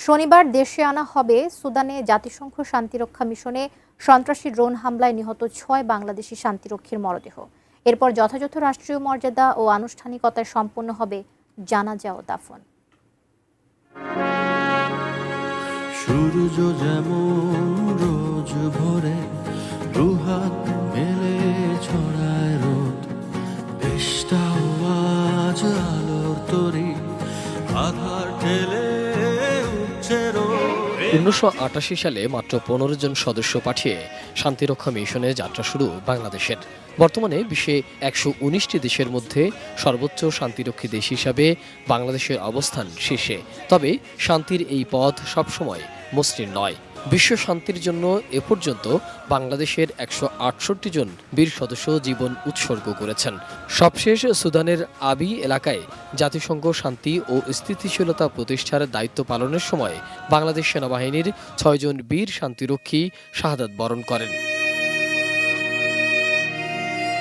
শনিবার দেশে আনা হবে সুদানে জাতিসংঘ শান্তিরক্ষা মিশনে সন্ত্রাসী ড্রোন হামলায় নিহত ৬ বাংলাদেশি শান্তিরক্ষীর মরদেহ। এরপর যথাযথ রাষ্ট্রীয় মর্যাদা ও আনুষ্ঠানিকতায় সম্পন্ন হবে জানাজা ও দাফন। সূর্য যেমন রোজ ভোরে দুহাত মেলে ছড়ায় রোদ, দেশটাও আজ আলোর তরি আধার ঠেলে উঠছে রোদ। 1988 সালে মাত্র 15 জন সদস্য পাঠিয়ে শান্তিরক্ষা মিশনে যাত্রা শুরু বাংলাদেশের। বর্তমানে বিশ্বে 119টি দেশের মধ্যে সর্বোচ্চ শান্তিরক্ষী দেশ হিসাবে বাংলাদেশের অবস্থান শীর্ষে। তবে শান্তির এই পথ সবসময় মসৃণ নয়। বিশ্ব শান্তির জন্য এ পর্যন্ত বাংলাদেশের 168 জন বীর সদস্য জীবন উৎসর্গ করেছেন। সবশেষ সুদানের আবি এলাকায় জাতিসংঘ শান্তি ও স্থিতিশীলতা প্রতিষ্ঠার দায়িত্ব পালনের সময় বাংলাদেশ সেনাবাহিনীর 6 জন বীর শান্তিরক্ষী শাহাদাত বরণ করেন।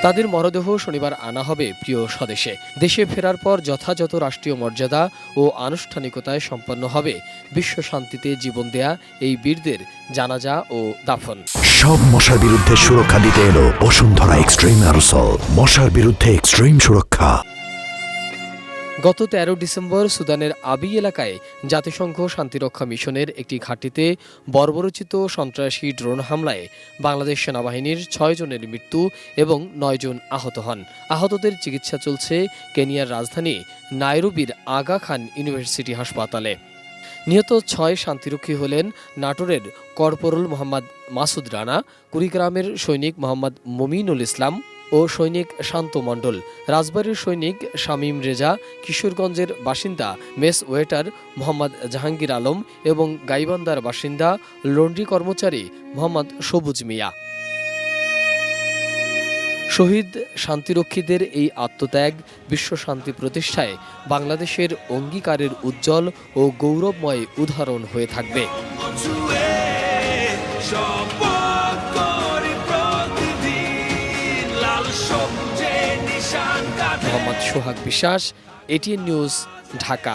তাদের মরদেহ শনিবার আনা হবে প্রিয় স্বদেশে। দেশে ফেরার পর যথাযথ রাষ্ট্রীয় মর্যাদা ও আনুষ্ঠানিকতায় সম্পন্ন হবে বিশ্ব শান্তিতে জীবন দেয়া এই বীরদের জানাজা ও দাফন। সব মশার বিরুদ্ধে সুরক্ষা দিতে এলো বসুন্ধরা এক্সট্রিম অ্যারোসল, মশার বিরুদ্ধে এক্সট্রিম সুরক্ষা। গত 13 ডিসেম্বর সুদানের আবি এলাকায় জাতিসংঘ শান্তিরক্ষা মিশনের একটি ঘাঁটিতে বর্বরচিত সন্ত্রাসী ড্রোন হামলায় বাংলাদেশ সেনাবাহিনীর 6 জনের মৃত্যু এবং 9 জন আহত হন। আহতদের চিকিৎসা চলছে কেনিয়ার রাজধানী নাইরোবির আগা খান ইউনিভার্সিটি হাসপাতালে। নিহত 6 শান্তিরক্ষী হলেন নাটোরের কর্পোরাল মোহাম্মদ মাসুদ রানা, কুড়িগ্রামের সৈনিক মোহাম্মদ মুমিনুল ইসলাম ও সৈনিক শান্ত মণ্ডল, রাজবাড়ীর সৈনিক শামীম রেজা, কিশোরগঞ্জের বাসিন্দা মেস ওয়েটার মোহাম্মদ জাহাঙ্গীর আলম এবং গাইবান্ধার বাসিন্দা লন্ড্রি কর্মচারী মোহাম্মদ সবুজ মিয়া। শহীদ শান্তিরক্ষীদের এই আত্মত্যাগ বিশ্ব শান্তি প্রতিষ্ঠায় বাংলাদেশের অঙ্গীকারের উজ্জ্বল ও গৌরবময় উদাহরণ হয়ে থাকবে। মোহাম্মদ সোহাগ বিশ্বাস, এটিএন নিউজ, ঢাকা।